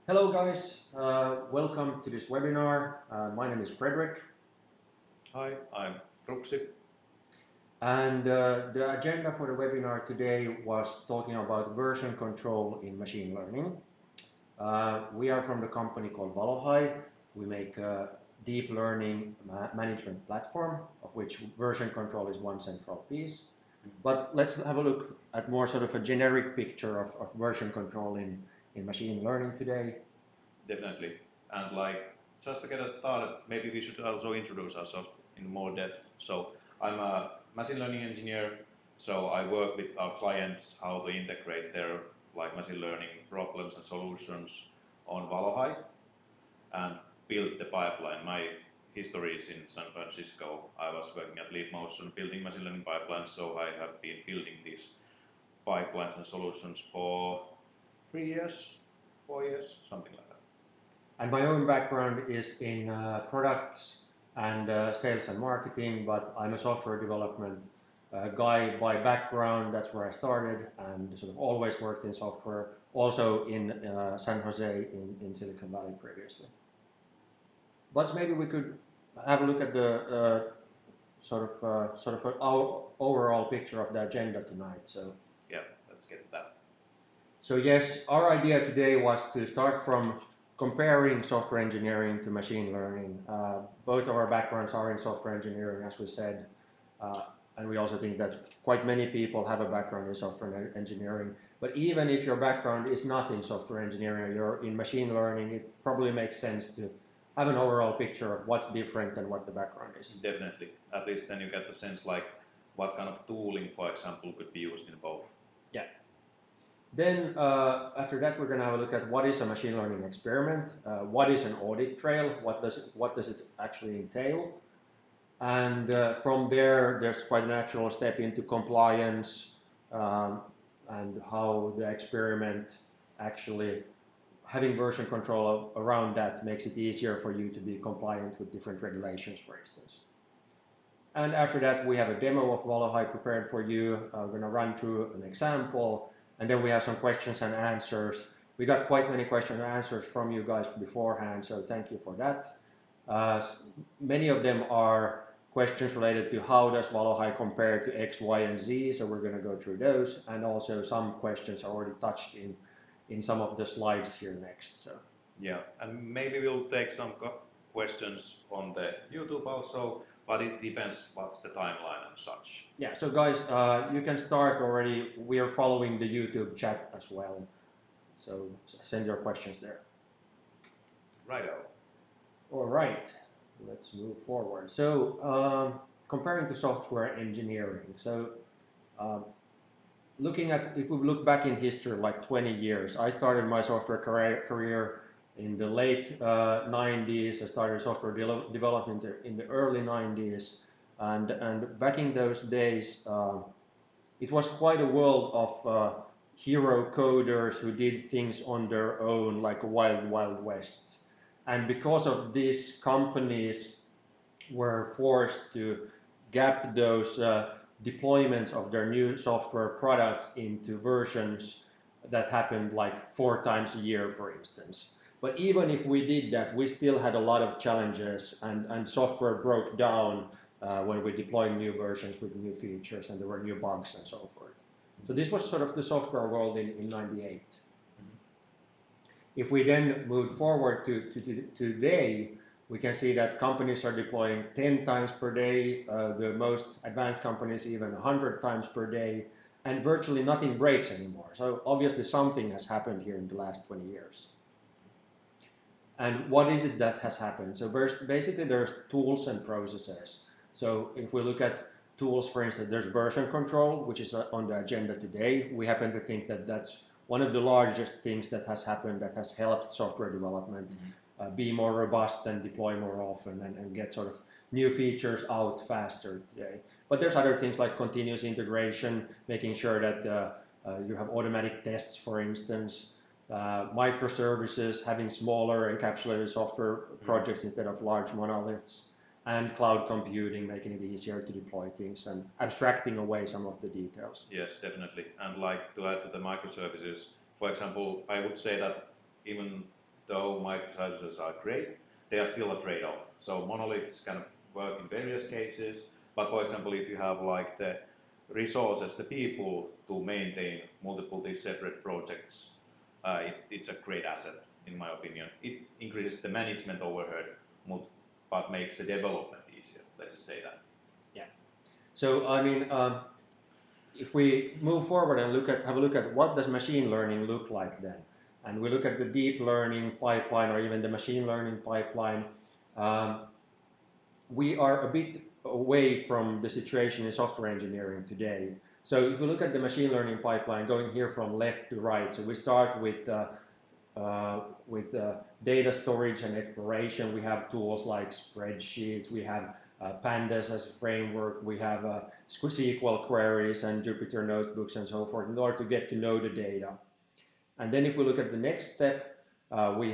Hello guys, welcome to this webinar. My name is Fredrik. Hi, I'm Ruksi. And the agenda for the webinar today was talking about version control in machine learning. We are from the company called Valohai. We make a deep learning management platform, of which version control is one central piece. But let's have a look at more sort of a generic picture of version control in machine learning today. Definitely. And just to get us started, maybe we should also introduce ourselves in more depth. So I'm a machine learning engineer. So I work with our clients how to integrate their machine learning problems and solutions on Valohai and build the pipeline. My history is in San Francisco. I was working at Leap Motion building machine learning pipelines. So I have been building these pipelines and solutions for 3 years, 4 years, something like that. And my own background is in products and sales and marketing, but I'm a software development guy by background. That's where I started and sort of always worked in software, also in San Jose in Silicon Valley previously. But maybe we could have a look at the sort of our overall picture of the agenda tonight. So yeah, let's get that. So yes, our idea today was to start from comparing software engineering to machine learning. Both of our backgrounds are in software engineering, as we said, and we also think that quite many people have a background in software engineering. But even if your background is not in software engineering, you're in machine learning, it probably makes sense to have an overall picture of what's different and what the background is. Definitely. At least then you get the sense what kind of tooling, for example, could be used in both. Yeah. Then after that, we're going to have a look at what is a machine learning experiment, what is an audit trail, what does it actually entail, and from there, there's quite a natural step into compliance and how the experiment actually having version control around that makes it easier for you to be compliant with different regulations, for instance. And after that, we have a demo of Valohai prepared for you. We're going to run through an example. And then we have some questions and answers. We got quite many questions and answers from you guys beforehand, so thank you for that. Many of them are questions related to how does Valohai compare to X, Y, and Z, so we're going to go through those. And also some questions are already touched in some of the slides here next. So yeah, and maybe we'll take some questions on the YouTube also, but it depends what's the timeline and such. Yeah, so guys, you can start already. We are following the YouTube chat as well. So send your questions there. Righto. All right, let's move forward. So comparing to software engineering. So looking at, if we look back in history, like 20 years, I started my software career in the late 90s. I started software development in the early 90s. And back in those days, it was quite a world of hero coders who did things on their own, like a wild, wild west. And because of this, companies were forced to gap those deployments of their new software products into versions that happened like 4 times a year, for instance. But even if we did that, we still had a lot of challenges, and software broke down when we deployed new versions with new features, and there were new bugs and so forth. So this was sort of the software world in 98. If we then move forward to today, we can see that companies are deploying 10 times per day, the most advanced companies even 100 times per day, and virtually nothing breaks anymore. So obviously something has happened here in the last 20 years. And what is it that has happened? So basically there's tools and processes. So if we look at tools, for instance, there's version control, which is on the agenda today. We happen to think that that's one of the largest things that has happened that has helped software development be more robust and deploy more often and get sort of new features out faster today. But there's other things like continuous integration, making sure that you have automatic tests, for instance, microservices, having smaller encapsulated software projects instead of large monoliths, and cloud computing, making it easier to deploy things and abstracting away some of the details. Yes, definitely. And to add to the microservices, for example, I would say that even though microservices are great, they are still a trade-off. So monoliths can work in various cases, but for example, if you have like the resources, the people to maintain multiple these separate projects, it's a great asset in my opinion. It increases the management overhead, but makes the development easier. Let's just say that. Yeah. So I mean, if we move forward and have a look at what does machine learning look like then, and we look at the deep learning pipeline or even the machine learning pipeline, we are a bit away from the situation in software engineering today. So if we look at the machine learning pipeline going here from left to right, so we start with data storage and exploration. We have tools like spreadsheets, we have pandas as a framework, we have SQL queries and Jupyter notebooks and so forth in order to get to know the data. And then if we look at the next step, we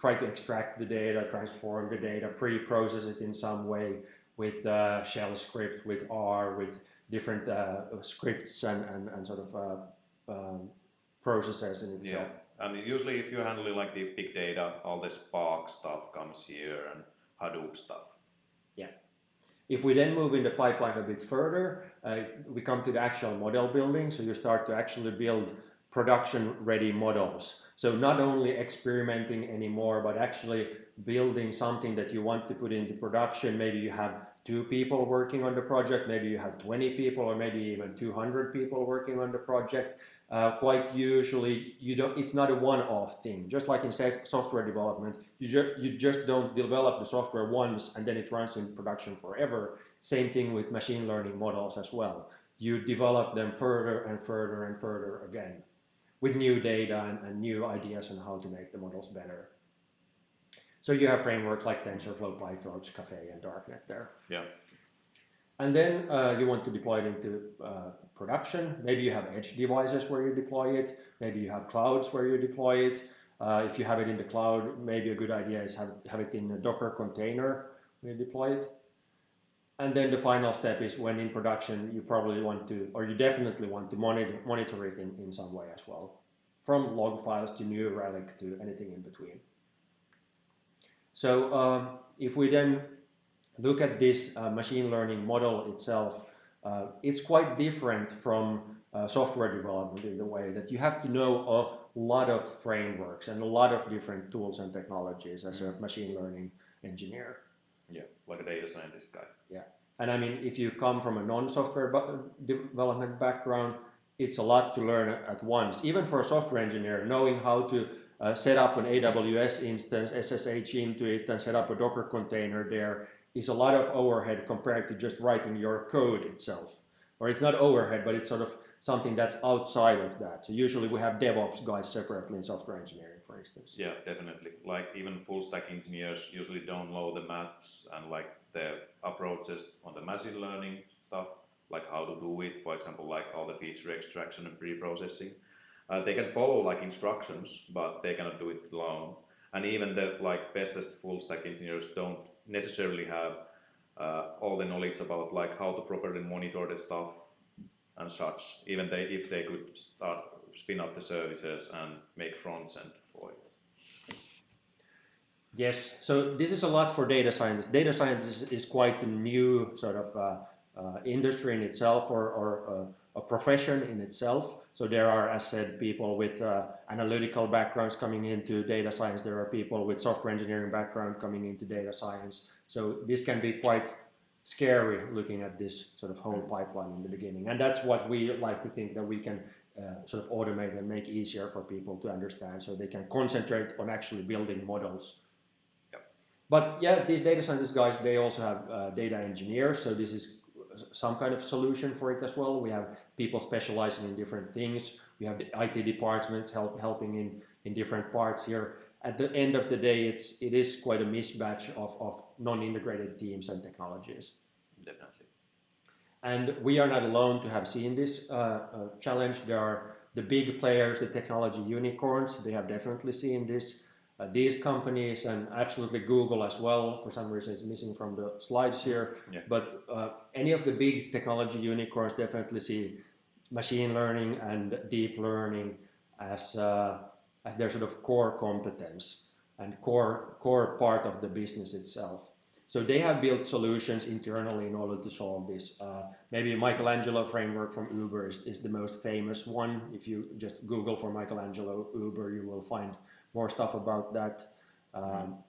try to extract the data, transform the data, pre-process it in some way with shell script, with R, with different scripts and sort of processes in itself. Yeah. And usually if you're handling like the big data, all the Spark stuff comes here and Hadoop stuff. Yeah. If we then move in the pipeline a bit further, we come to the actual model building. So you start to actually build production-ready models. So not only experimenting anymore, but actually building something that you want to put into production. Maybe you have 2 people working on the project, maybe you have 20 people, or maybe even 200 people working on the project. Quite usually, it's not a one-off thing. Just like in software development, you just don't develop the software once and then it runs in production forever. Same thing with machine learning models as well. You develop them further and further and further again, with new data and new ideas on how to make the models better. So you have frameworks like TensorFlow, PyTorch, Caffe, and Darknet there. Yeah. And then you want to deploy it into production. Maybe you have edge devices where you deploy it. Maybe you have clouds where you deploy it. If you have it in the cloud, maybe a good idea is have it in a Docker container when you deploy it. And then the final step is when in production, you probably want to, or you definitely want to monitor it in some way as well, from log files to New Relic to anything in between. So if we then look at this machine learning model itself, it's quite different from software development in the way that you have to know a lot of frameworks and a lot of different tools and technologies as a machine learning engineer. Yeah, like a data scientist guy. Yeah, and I mean, if you come from a non-software development background, it's a lot to learn at once. Even for a software engineer, knowing how to set up an AWS instance, SSH into it, and set up a Docker container there is a lot of overhead compared to just writing your code itself. Or it's not overhead, but it's sort of something that's outside of that. So usually we have DevOps guys separately in software engineering, for instance. Yeah, definitely. Like even full stack engineers usually don't know the maths and like the approaches on the machine learning stuff, like how to do it. For example, like all the feature extraction and pre-processing. They can follow like instructions, but they cannot do it alone. And even the like bestest full stack engineers don't necessarily have all the knowledge about like how to properly monitor the stuff and such. Even if they could spin up the services and make fronts end for it. Yes, so this is a lot for data scientists. Data science is quite a new sort of industry in itself, or a profession in itself. So there are, as said, people with analytical backgrounds coming into data science. There are people with software engineering background coming into data science. So this can be quite scary looking at this sort of whole pipeline in the beginning. And that's what we like to think that we can sort of automate and make easier for people to understand, so they can concentrate on actually building models. Yep. But yeah, these data scientist guys, they also have data engineers. So this is some kind of solution for it as well. We have people specializing in different things. We have the IT departments helping in different parts here. At the end of the day, it is quite a mismatch of non-integrated teams and technologies. Definitely. And we are not alone to have seen this challenge. There are the big players, the technology unicorns. They have definitely seen this. These companies, and absolutely Google as well, for some reason it's missing from the slides here, yeah. But any of the big technology unicorns definitely see machine learning and deep learning as as their sort of core competence and core part of the business itself. So they have built solutions internally in order to solve this. Maybe Michelangelo framework from Uber is the most famous one. If you just Google for Michelangelo Uber, you will find more stuff about that.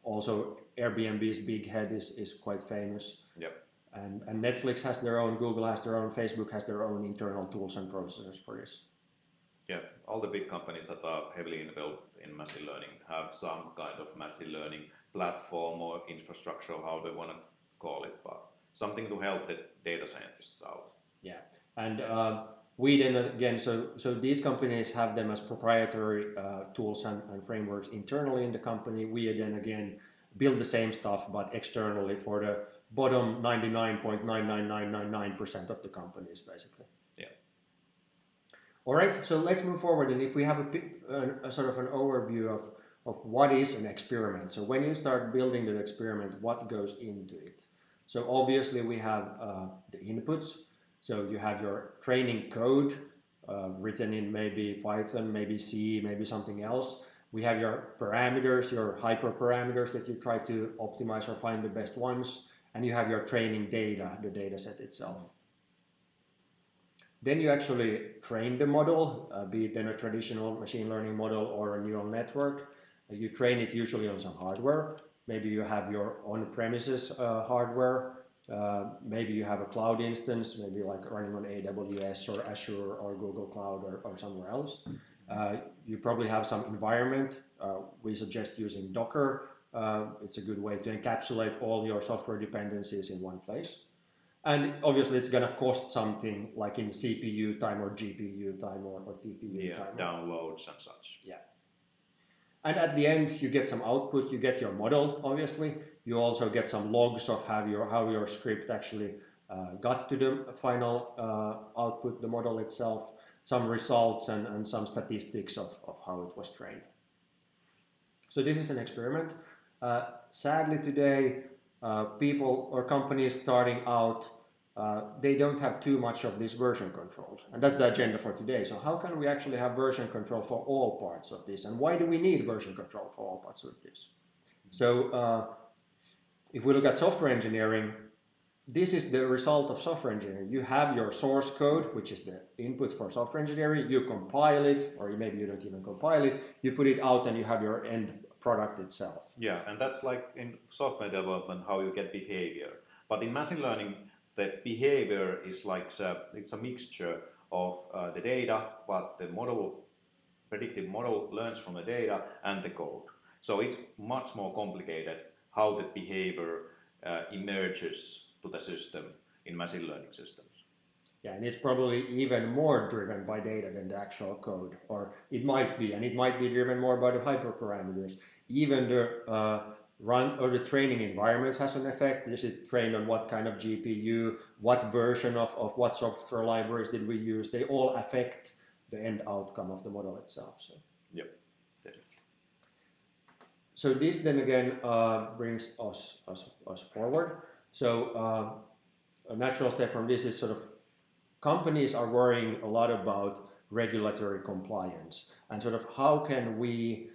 Also, Airbnb's Big Head is quite famous. Yep. And Netflix has their own, Google has their own, Facebook has their own internal tools and processes for this. Yeah, all the big companies that are heavily involved in machine learning have some kind of machine learning platform or infrastructure, or how they want to call it, but something to help the data scientists out. Yeah, and we then again, so these companies have them as proprietary tools and frameworks internally in the company. We then again build the same stuff, but externally for the bottom 99.99999% of the companies, basically. Yeah. All right, so let's move forward, and if we have a sort of an overview of what is an experiment. So when you start building the experiment, what goes into it? So obviously we have the inputs. So you have your training code written in maybe Python, maybe C, maybe something else. We have your parameters, your hyperparameters that you try to optimize or find the best ones. And you have your training data, the data set itself. Then you actually train the model, be it then a traditional machine learning model or a neural network. You train it usually on some hardware. Maybe you have your on-premises hardware. Maybe you have a cloud instance, maybe like running on AWS or Azure or Google Cloud or somewhere else. You probably have some environment. We suggest using Docker. It's a good way to encapsulate all your software dependencies in one place. And obviously it's going to cost something like in CPU time or GPU time or TPU time. Downloads and such. Yeah. And at the end, you get some output, you get your model, obviously. You also get some logs of how your script actually got to the final output, the model itself, some results and some statistics of how it was trained. So this is an experiment. Sadly today, people or companies starting out, they don't have too much of this version control. And that's the agenda for today. So how can we actually have version control for all parts of this? And why do we need version control for all parts of this? So if we look at software engineering, this is the result of software engineering. You have your source code, which is the input for software engineering. You compile it, or maybe you don't even compile it. You put it out and you have your end product itself. Yeah, and that's like in software development, how you get behavior. But in machine learning, the behavior is like it's a mixture of the data, but the predictive model learns from the data and the code. So it's much more complicated how the behavior emerges to the system in machine learning systems. Yeah, and it's probably even more driven by data than the actual code, or it might be, and it might be driven more by the hyperparameters. Even the run or the training environments has an effect. Is it trained on what kind of GPU, what version of what software libraries did we use? They all affect the end outcome of the model itself. So. Yep, definitely. So this then again brings us forward. So a natural step from this is sort of companies are worrying a lot about regulatory compliance and sort of how can we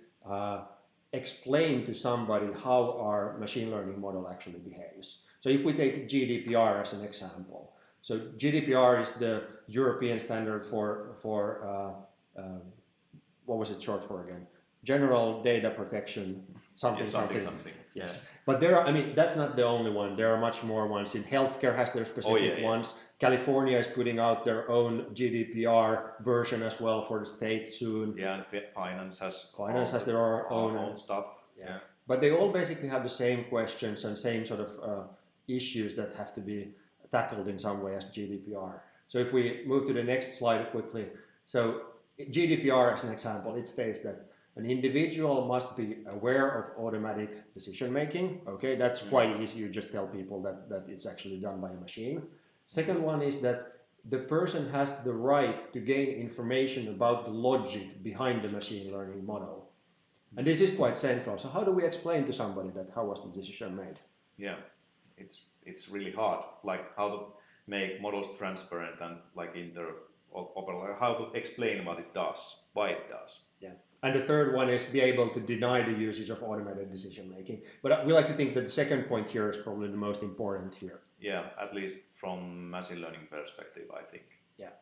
explain to somebody how our machine learning model actually behaves. So if we take GDPR as an example, so GDPR is the European standard for what was it short for again? General Data Protection, something. Yes, but there are, I mean, that's not the only one. There are much more ones. In healthcare has their specific ones. California is putting out their own GDPR version as well for the state soon. Yeah, and finance has their own stuff. Yeah. But they all basically have the same questions and same sort of issues that have to be tackled in some way as GDPR. So if we move to the next slide quickly. So GDPR as an example, it states that an individual must be aware of automatic decision making. Okay, that's quite easy. You just tell people that it's actually done by a machine. Second one is that the person has the right to gain information about the logic behind the machine learning model. And this is quite central. So how do we explain to somebody that how was the decision made? Yeah, it's really hard. Like how to make models transparent and like interoperable. How to explain what it does, why it does. Yeah. And the third one is be able to deny the usage of automated decision making. But we like to think that the second point here is probably the most important here. Yeah, at least from machine learning perspective, I think. Yeah.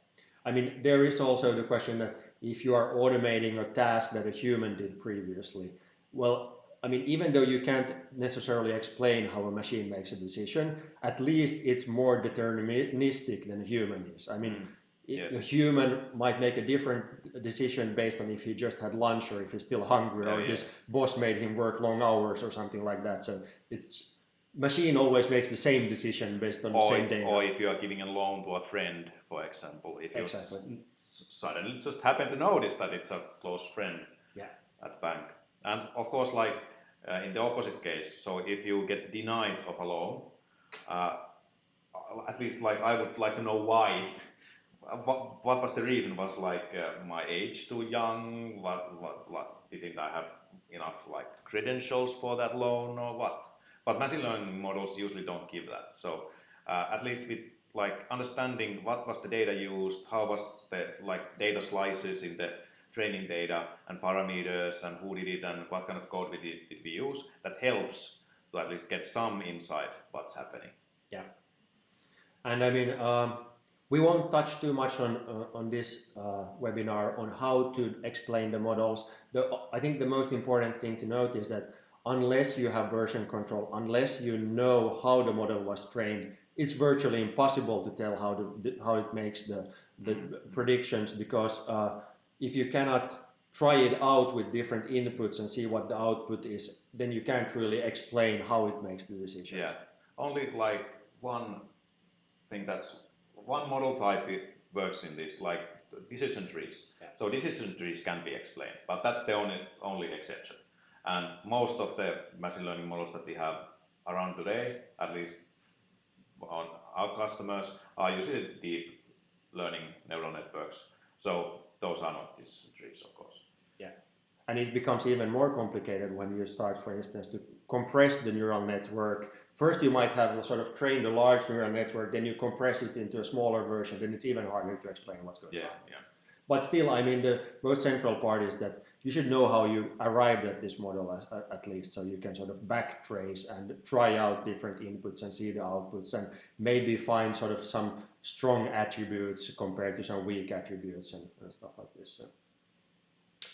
I mean, there is also the question that if you are automating a task that a human did previously, well, I mean, even though you can't necessarily explain how a machine makes a decision, at least it's more deterministic than a human is. I mean, Yes. a human might make a different decision based on if he just had lunch or if he's still hungry or his boss made him work long hours or something like that. So it's machine always makes the same decision based on the same data. Or if you are giving a loan to a friend, for example, if you Exactly. suddenly just happen to notice that it's a close friend at bank. And of course, like in the opposite case, so if you get denied of a loan, at least like I would like to know why. What was the reason? Was like my age too young? What didn't I have enough like credentials for that loan or what? But machine learning models usually don't give that. So at least with like understanding what was the data used, how was the like data slices in the training data and parameters and who did it and what kind of code did we use, that helps to at least get some insight what's happening. Yeah. And I mean, we won't touch too much on this webinar on how to explain the models. I think the most important thing to note is that unless you have version control, unless you know how the model was trained, it's virtually impossible to tell how it makes the predictions, because if you cannot try it out with different inputs and see what the output is, then you can't really explain how it makes the decisions. Yeah, only like one thing that's one model type works in this, like decision trees. Yeah. So decision trees can be explained, but that's the only exception. And most of the machine learning models that we have around today, at least on our customers, are usually deep learning neural networks. So those are not decision trees, of course. Yeah. And it becomes even more complicated when you start, for instance, to compress the neural network. First, you might have sort of trained a large neural network, then you compress it into a smaller version, then it's even harder to explain what's going on. Yeah. But still, I mean, the most central part is that you should know how you arrived at this model at least, so you can sort of backtrace and try out different inputs and see the outputs and maybe find sort of some strong attributes compared to some weak attributes and stuff like this.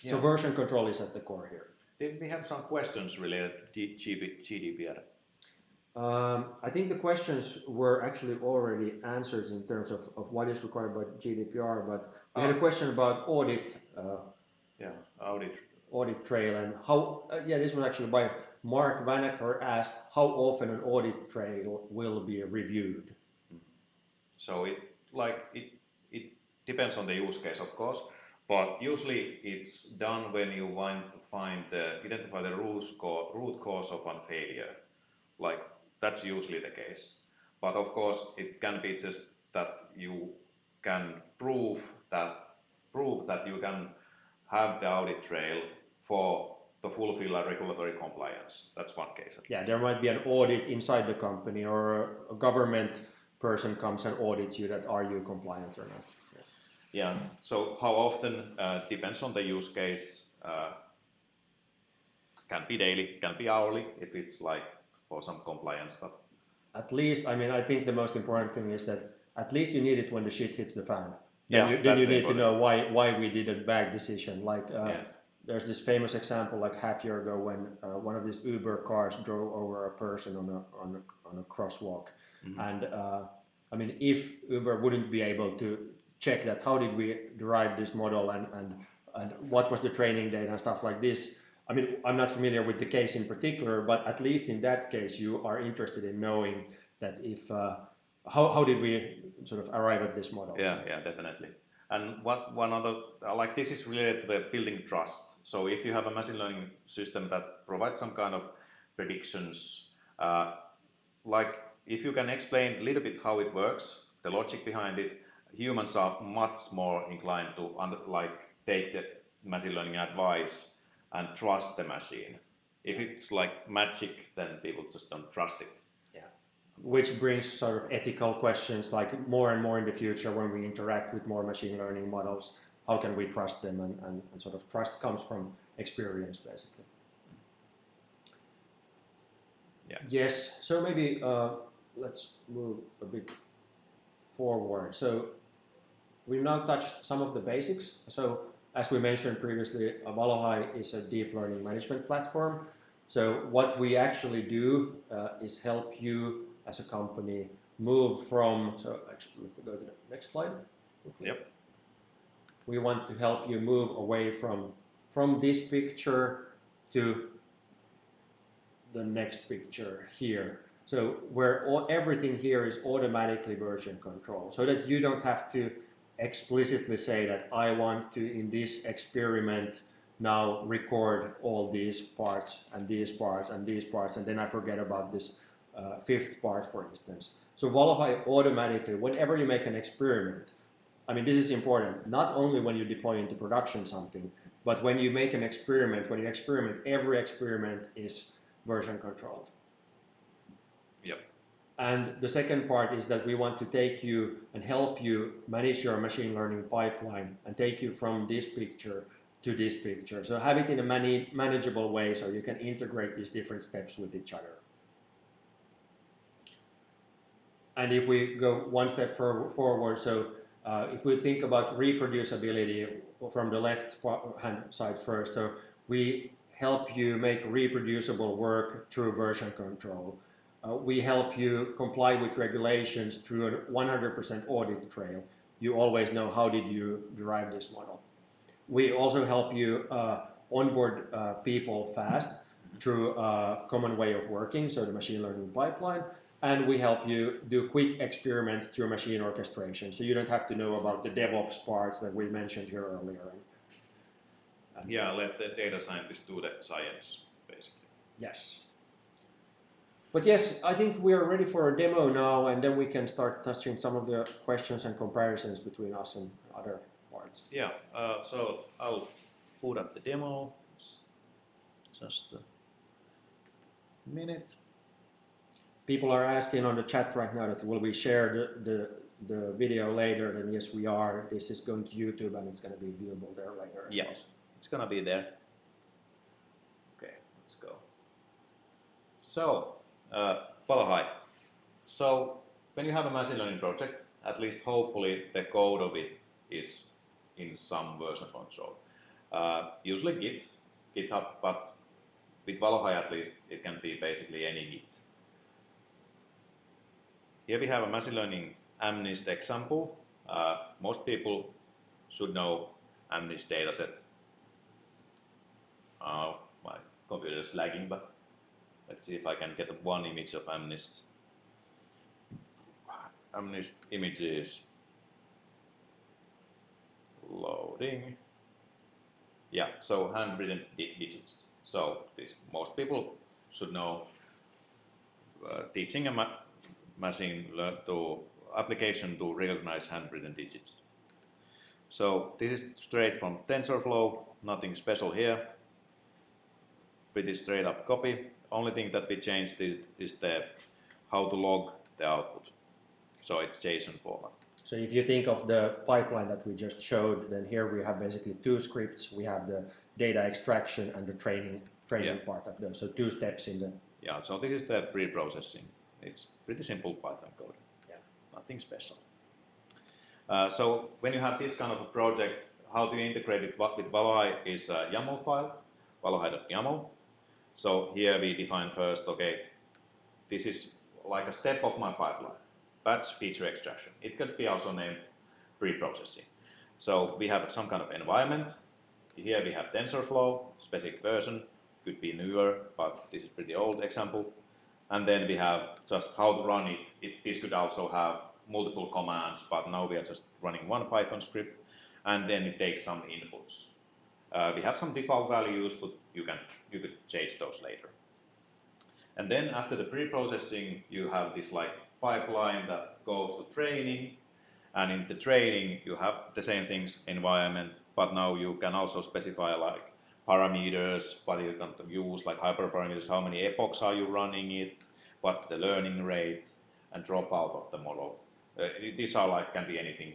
So version control is at the core here. Did we have some questions related to GDPR? I think the questions were actually already answered in terms of what is required by GDPR, but we had a question about audit. Audit trail, and how, this was actually by Mark Vanacker asked how often an audit trail will be reviewed. So it depends on the use case, of course, but usually it's done when you want to identify the root cause of one failure. Like that's usually the case. But of course, it can be just that you can prove that you can have the audit trail to fulfill a regulatory compliance. That's one case. Yeah, there might be an audit inside the company, or a government person comes and audits you that are you compliant or not. Yeah, so how often depends on the use case. Can be daily, can be hourly if it's like for some compliance stuff. At least, I mean, I think the most important thing is that at least you need it when the shit hits the fan. Then you need to know why we did a bad decision. Like there's this famous example like half year ago when one of these Uber cars drove over a person on a crosswalk. Mm-hmm. And I mean, if Uber wouldn't be able to check that, how did we derive this model and what was the training data and stuff like this. I mean, I'm not familiar with the case in particular, but at least in that case, you are interested in knowing that if how did we sort of arrive at this model? Yeah, definitely. And one other, like this is related to the building trust. So if you have a machine learning system that provides some kind of predictions, like if you can explain a little bit how it works, the logic behind it, humans are much more inclined to take the machine learning advice and trust the machine. If it's like magic, then people just don't trust it. Yeah. Which brings sort of ethical questions, like more and more in the future when we interact with more machine learning models. how can we trust them, and sort of trust comes from experience, basically. Yeah. Yes, so maybe let's move a bit forward. So we've now touched some of the basics. So as we mentioned previously, Valohai is a deep learning management platform. So what we actually do is help you as a company move from, so actually let's go to the next slide. Yep. We want to help you move away from this picture to the next picture here. So where everything here is automatically version control, so that you don't have to explicitly say that I want to, in this experiment, now record all these parts and these parts and these parts, and then I forget about this fifth part, for instance. So Valohai automatically, whenever you make an experiment, I mean, this is important, not only when you deploy into production something, but when you make an experiment, when you experiment, every experiment is version controlled. Yep. And the second part is that we want to take you and help you manage your machine learning pipeline and take you from this picture to this picture. So have it in a manageable way so you can integrate these different steps with each other. And if we go one step forward, so if we think about reproducibility from the left hand side first, so we help you make reproducible work through version control. We help you comply with regulations through a 100% audit trail. You always know how did you derive this model. We also help you onboard people fast through a common way of working, so the machine learning pipeline. And we help you do quick experiments through machine orchestration, so you don't have to know about the DevOps parts that we mentioned here earlier. Yeah, let the data scientists do the science, basically. Yes. But yes, I think we are ready for a demo now, and then we can start touching some of the questions and comparisons between us and other parts. Yeah, so I'll put up the demo. Just a minute. People are asking on the chat right now that will we share the video later, and yes we are. This is going to YouTube and it's going to be viewable there later as well. It's going to be there. Okay, let's go. So, Valohai. So, when you have a machine learning project, at least hopefully the code of it is in some version control. Usually GitHub, but with Valohai at least it can be basically any Git. Here we have a machine learning MNIST example. Most people should know MNIST dataset. My computer is lagging, but let's see if I can get one image of MNIST. MNIST images loading. Yeah, so handwritten digits. So this most people should know. Teaching a machine to application to recognize handwritten digits. So this is straight from TensorFlow, nothing special here. Pretty straight up copy. Only thing that we changed is the how to log the output. So it's JSON format. So if you think of the pipeline that we just showed, then here we have basically two scripts. We have the data extraction and the training part of those. So two steps in the. Yeah, so this is the pre-processing. It's pretty simple Python code. Yeah. Nothing special. So when you have this kind of a project, how do you integrate it with Valohai is a YAML file, valohai.yaml. So here we define first, okay, this is like a step of my pipeline. Batch feature extraction. It could be also named pre-processing. So we have some kind of environment. Here we have TensorFlow, specific version, could be newer, but this is pretty old example. And then we have just how to run it. This could also have multiple commands, but now we are just running one Python script, and then it takes some inputs. We have some default values, but you could change those later. And then after the pre-processing, you have this like pipeline that goes to training, and in the training you have the same things, environment, but now you can also specify like parameters, what you're going to use, like hyperparameters, how many epochs are you running it, what's the learning rate, and dropout of the model. These are like can be anything,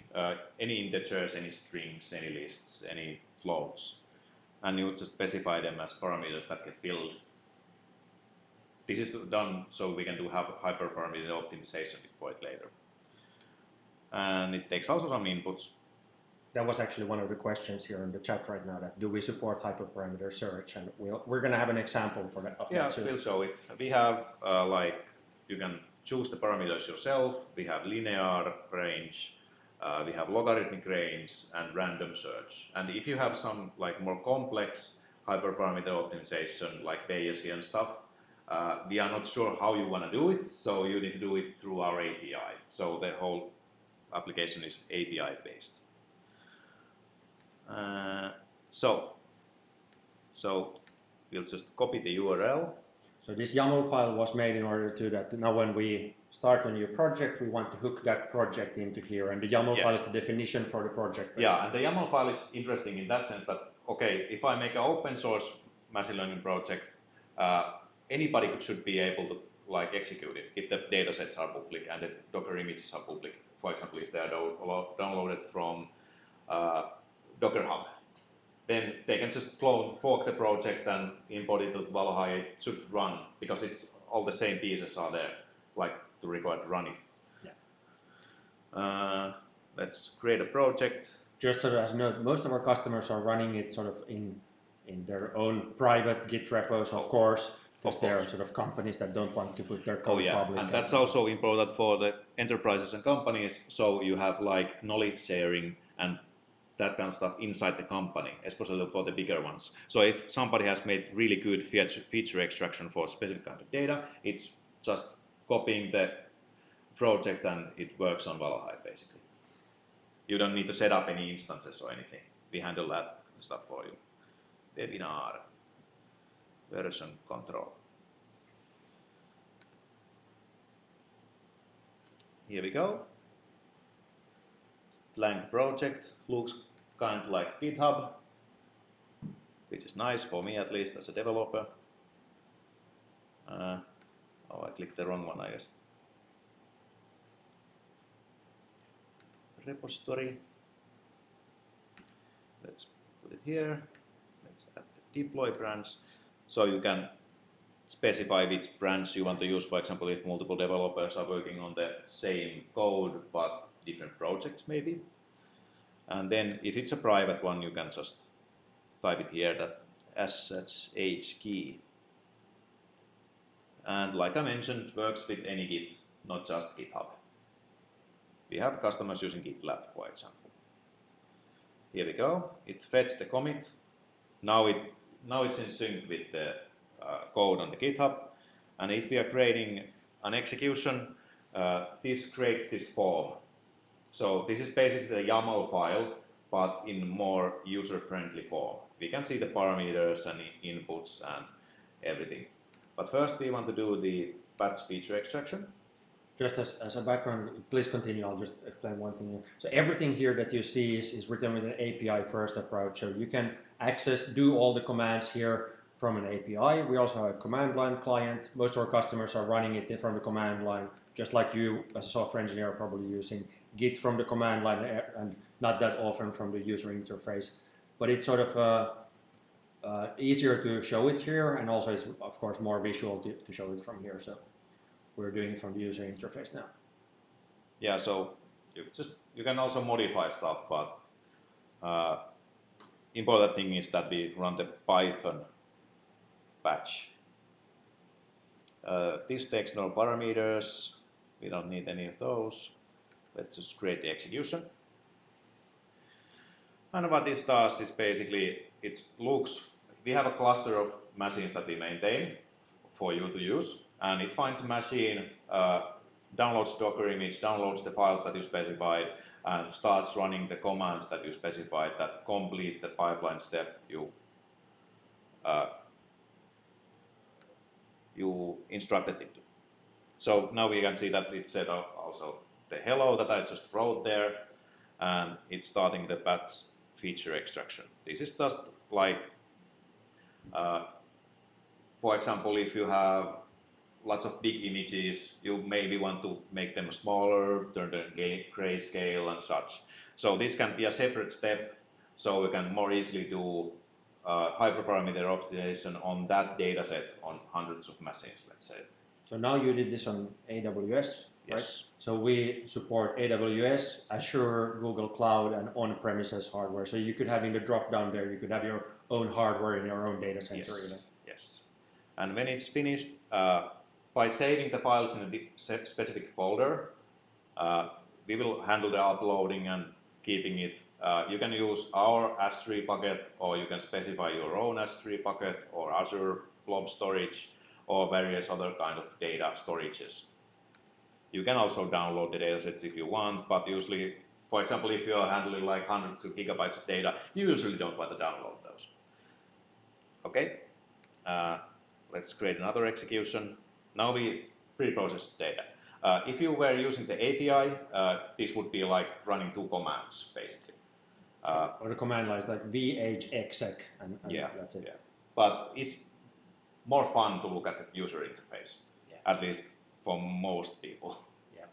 any integers, any strings, any lists, any floats, and you just specify them as parameters that get filled. This is done so we can do hyperparameter optimization for it later. And it takes also some inputs. That was actually one of the questions here in the chat right now, that do we support hyperparameter search? And we're going to have an example for that. Yeah, we'll show it. We have like, you can choose the parameters yourself. We have linear range, we have logarithmic range, and random search. And if you have some like more complex hyperparameter optimization like Bayesian stuff, we are not sure how you want to do it, so you need to do it through our API. So the whole application is API based. So we'll just copy the URL. So this YAML file was made in order to that now when we start a new project, we want to hook that project into here, and the YAML file is the definition for the project. Basically. Yeah, and the YAML file is interesting in that sense that, okay, if I make an open source machine learning project, anybody should be able to like execute it if the data sets are public and the Docker images are public. For example, if they are downloaded from Docker Hub, then they can just fork the project and import it to Valohai. It should run because it's all the same pieces are there, like to require to run it. Yeah. Let's create a project. Just so as a note, most of our customers are running it sort of in their own private Git repos, of course. Because there are sort of companies that don't want to put their code public. And that's also important for the enterprises and companies. So you have like knowledge sharing and that kind of stuff inside the company, especially for the bigger ones. So if somebody has made really good feature extraction for a specific kind of data, it's just copying the project and it works on Valohai basically. You don't need to set up any instances or anything. We handle that stuff for you. Webinar. Version control. Here we go. Blank project, looks kind of like GitHub, which is nice for me at least as a developer. I clicked the wrong one, I guess. Repository. Let's put it here. Let's add the deploy branch. So you can specify which branch you want to use, for example, if multiple developers are working on the same code but different projects maybe. And then if it's a private one, you can just type it here, that SSH key. And like I mentioned, works with any Git, not just GitHub. We have customers using GitLab, for example. Here we go. It fetched the commit. Now it's in sync with the code on the GitHub. And if we are creating an execution, this creates this form. So this is basically the YAML file, but in more user-friendly form. We can see the parameters and inputs and everything. But first we want to do the batch feature extraction. Just as a background, please continue, I'll just explain one thing here. So everything here that you see is written with an API first approach. So you can do all the commands here from an API. We also have a command line client. Most of our customers are running it from the command line, just like you as a software engineer are probably using Git from the command line and not that often from the user interface. But it's sort of easier to show it here, and also it's of course more visual to show it from here. So we're doing it from the user interface now. Yeah, so you can also modify stuff, but important thing is that we run the Python batch. This takes no parameters. We don't need any of those. Let's just create the execution. And what this does is basically we have a cluster of machines that we maintain for you to use, and it finds a machine, downloads Docker image, downloads the files that you specified, and starts running the commands that you specified that complete the pipeline step you instructed it to. So now we can see that it set up also the hello that I just wrote there, and it's starting the batch feature extraction. This is just like, for example, if you have lots of big images, you maybe want to make them smaller, turn them grayscale and such. So this can be a separate step, so we can more easily do hyperparameter optimization on that data set on hundreds of machines, let's say. So now you did this on AWS, right? Yes. So we support AWS, Azure, Google Cloud, and on-premises hardware. So you could have in the drop-down there, you could have your own hardware in your own data center. Yes. Even. Yes. And when it's finished, by saving the files in a specific folder, we will handle the uploading and keeping it. You can use our S3 bucket, or you can specify your own S3 bucket, or Azure blob storage, or various other kind of data storages. You can also download the datasets if you want, but usually, for example, if you are handling like hundreds of gigabytes of data, you usually don't want to download those. Okay, let's create another execution. Now we pre-process data. If you were using the API, this would be like running two commands, basically. Or the command line is like vhexec, and yeah, that's it. Yeah. But it's more fun to look at the user interface, at least for most people. Yeah.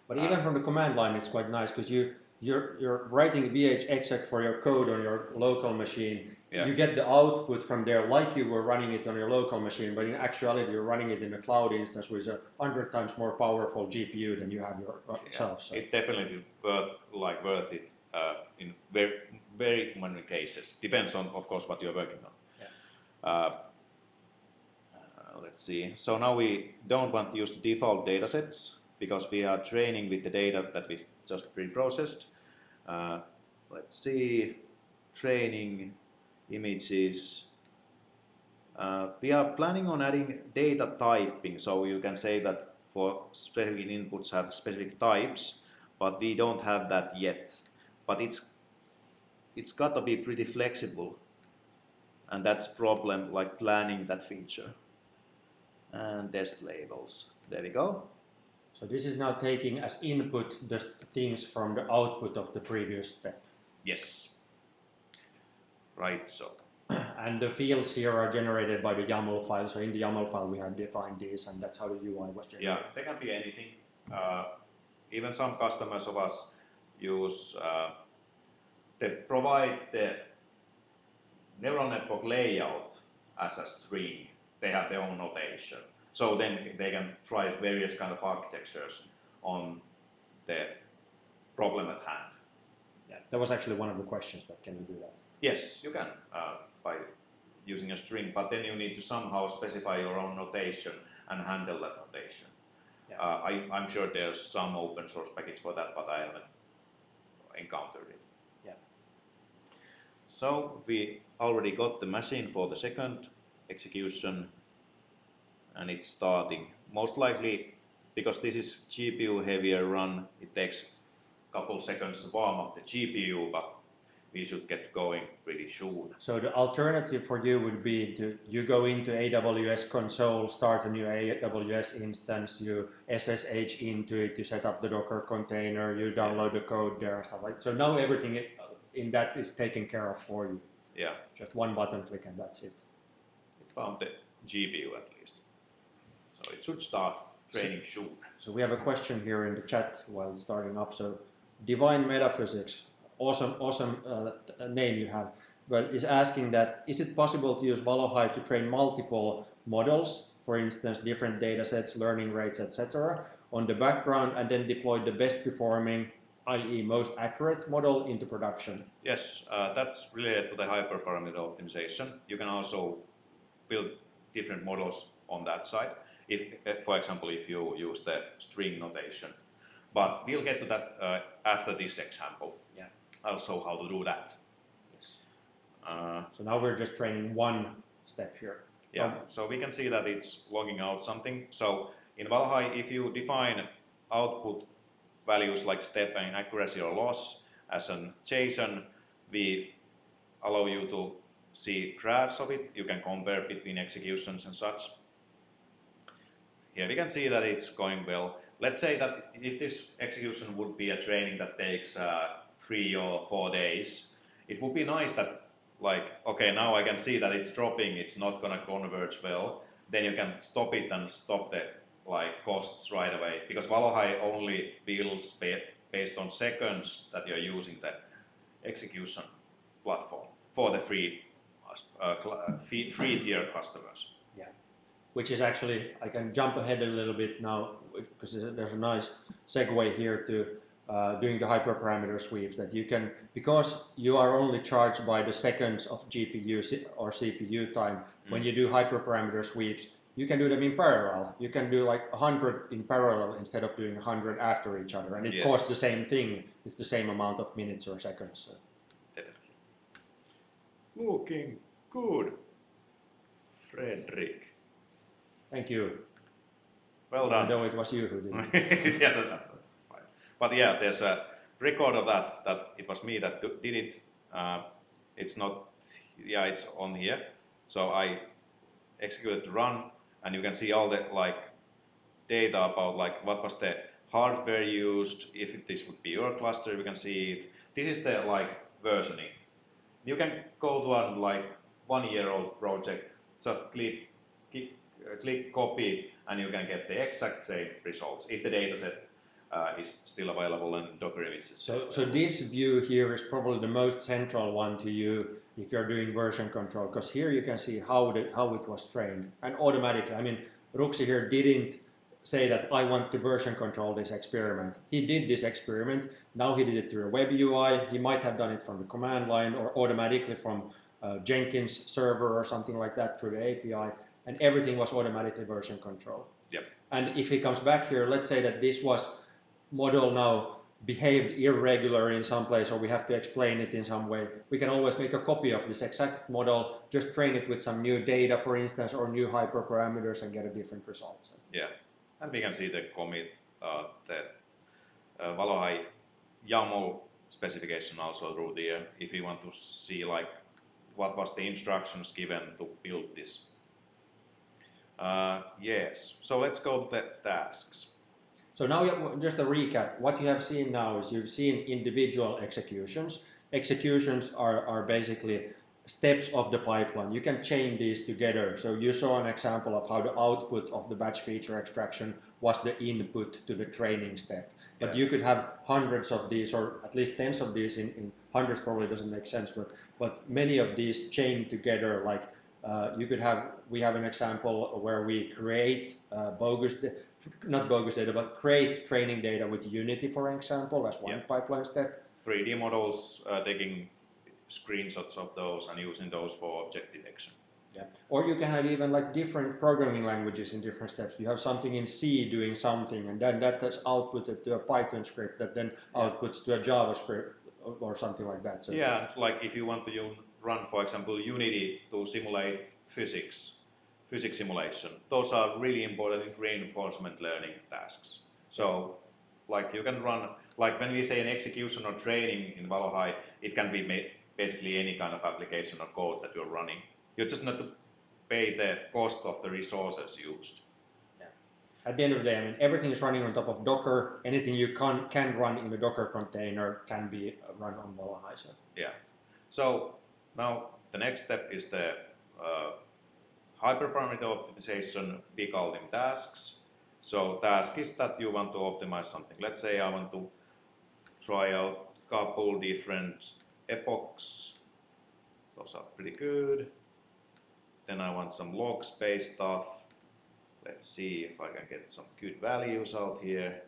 But even from the command line, it's quite nice because you're writing vhexec for your code on your local machine. Yeah. You get the output from there like you were running it on your local machine, but in actuality you're running it in a cloud instance with a 100 times more powerful GPU than you have yourself. So. It's definitely worth it in very many cases. Depends on, of course, what you're working on. Yeah. Let's see. So now we don't want to use the default datasets because we are training with the data that we just pre-processed. Let's see. Training images. We are planning on adding data typing, so you can say that for specific inputs have specific types, but we don't have that yet. But it's got to be pretty flexible, and that's problem like planning that feature. And test labels. There we go. So this is now taking as input the things from the output of the previous step. Yes. Right, so. And the fields here are generated by the YAML file. So in the YAML file we had defined these, and that's how the UI was generated. Yeah, they can be anything. Even some customers of us use, they provide the neural network layout as a string. They have their own notation. So then they can try various kind of architectures on the problem at hand. Yeah, that was actually one of the questions, but can you do that? Yes, you can by using a string, but then you need to somehow specify your own notation and handle that notation. Yeah. I'm sure there's some open source package for that, but I haven't encountered it. Yeah. So we already got the machine for the second execution, and it's starting. Most likely, because this is GPU heavier run, it takes a couple seconds to warm up the GPU, but we should get going pretty soon. So the alternative for you would be you go into AWS console, start a new AWS instance, you SSH into it, you set up the Docker container, you download the code there, stuff like that. So now everything in that is taken care of for you. Yeah. Just one button click and that's it. It found the GPU at least. So it should start training soon. So we have a question here in the chat while it's starting up. So Divine Metaphysics, awesome name you have, but is asking that, is it possible to use Valohai to train multiple models, for instance, different data sets, learning rates, etc., on the background and then deploy the best performing, i.e. most accurate model into production? Yes, that's related to the hyperparameter optimization. You can also build different models on that side. If, for example, if you use the string notation. But we'll get to that after this example. Yeah. Also how to do that. Yes. So now we're just training one step here. Yeah, so we can see that it's logging out something. So in Valohai, if you define output values like step and accuracy or loss as a JSON, we allow you to see graphs of it. You can compare between executions and such. Here we can see that it's going well. Let's say that if this execution would be a training that takes 3 or 4 days, it would be nice that, like, okay, now I can see that it's dropping, it's not going to converge well. then you can stop it and stop the like costs right away, because Valohai only bills based on seconds that you're using the execution platform for the free tier customers. Yeah, which is actually, I can jump ahead a little bit now because there's a nice segue here to doing the hyperparameter sweeps, that you can, because you are only charged by the seconds of GPU or CPU time, when you do hyperparameter sweeps, you can do them in parallel. You can do like 100 in parallel instead of doing 100 after each other, and it costs the same thing. It's the same amount of minutes or seconds. So. Definitely. Looking good, Fredrik. Thank you. Well done. I know it was you who did it. Yeah, that's fine. But yeah, there's a record of that it was me that did it. It's not, yeah, it's on here. So I executed the run, and you can see all the like data about like what was the hardware used. If this would be your cluster, we can see it. This is the like versioning. You can go to a like 1-year-old project, just click copy, and you can get the exact same results if the dataset is still available and Docker images. So this view here is probably the most central one to you if you're doing version control, because here you can see how it was trained, and automatically. I mean, Ruksi here didn't say that I want to version control this experiment. He did this experiment. Now he did it through a web UI. He might have done it from the command line or automatically from Jenkins server or something like that through the API, and everything was automatically version controlled. Yep. And if he comes back here, let's say that this model now behaved irregular in some place, or we have to explain it in some way, we can always make a copy of this exact model, just train it with some new data, for instance, or new hyperparameters, and get a different result. Yeah, and we can see the commit, the Valohai YAML specification also through there, if we want to see like what was the instructions given to build this. Yes, so let's go to the tasks. So now, just a recap, what you have seen now is you've seen individual executions. Executions are basically steps of the pipeline. You can chain these together. So you saw an example of how the output of the batch feature extraction was the input to the training step. But you could have hundreds of these, or at least tens of these, in hundreds probably doesn't make sense, but many of these chained together, like we have an example where we create not bogus data, but create training data with Unity, for example, as one pipeline step. 3D models, taking screenshots of those and using those for object detection. Yeah. Or you can have even like different programming languages in different steps. You have something in C doing something, and then that is outputted to a Python script that then outputs to a JavaScript or something like that. So yeah, like if you want to run, for example, Unity to simulate physics simulation, those are really important reinforcement learning tasks. So like you can run, like when we say an execution or training in Valohai, it can be basically any kind of application or code that you're running. You just need to pay the cost of the resources used. Yeah. At the end of the day, I mean, everything is running on top of Docker. Anything you can run in a Docker container can be run on Valohai. So. Yeah. So now the next step is the HyperParameter Optimization. We call them tasks. So task is that you want to optimize something. Let's say I want to try out a couple different epochs. Those are pretty good. Then I want some logs-based stuff. Let's see if I can get some good values out here.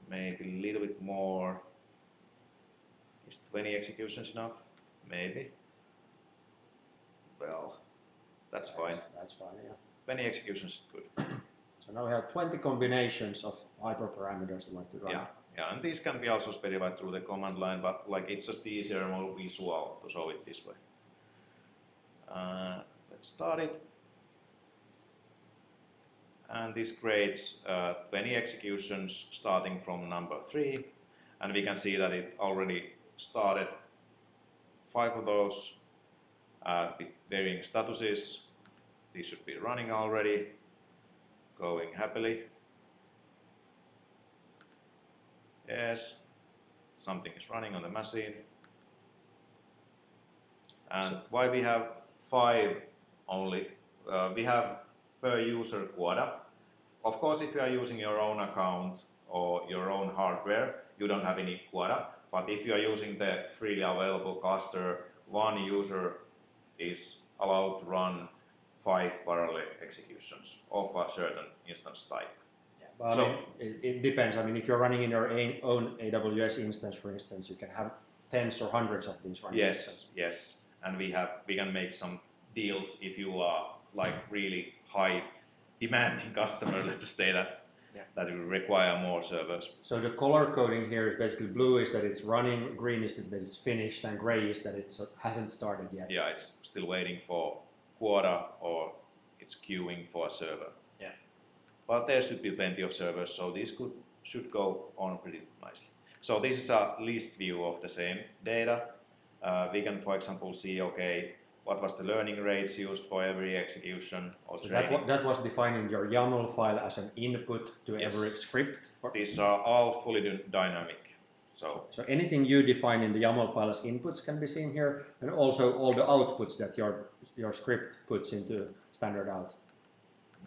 Maybe a little bit more. Is 20 executions enough? Maybe. Well, that's fine. That's fine, yeah. 20 executions is good. So now we have 20 combinations of hyperparameters that like to run. Yeah, and these can be also specified through the command line, but like it's just easier and more visual to show it this way. Let's start it. And this creates 20 executions starting from number 3, and we can see that it already started 5 of those with varying statuses. These should be running already, going happily. Yes, something is running on the machine. And why we have 5 only we have per user quota. Of course, if you are using your own account or your own hardware, you don't have any quota. But if you are using the freely available cluster, one user is allowed to run 5 parallel executions of a certain instance type. Yeah, but so, I mean, it depends. I mean, if you're running in your own AWS instance, for instance, you can have tens or hundreds of these running. Yes, and we can make some deals if you are like really high demanding customer. Let's just say that. Yeah. That will require more servers. So the color coding here is basically blue is that it's running, green is that it's finished, and gray is that it hasn't started yet. Yeah, it's still waiting for quota or it's queuing for a server. Yeah. But there should be plenty of servers, so this should go on pretty nicely. So this is a list view of the same data. We can, for example, see, okay, what was the learning rates used for every execution or so training. That was defined in your YAML file as an input to every script? These are all fully dynamic. So anything you define in the YAML file as inputs can be seen here, and also all the outputs that your script puts into standard out.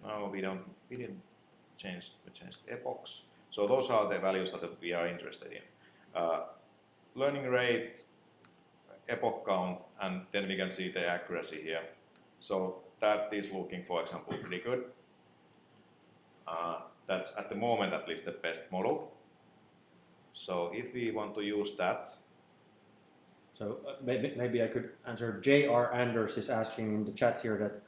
No, we didn't change. We changed epochs. So those are the values that we are interested in. Learning rate, epoch count, and then we can see the accuracy here. So that is looking, for example, pretty good. That's at the moment at least the best model. So if we want to use that. So maybe I could answer. J.R. Anders is asking in the chat here that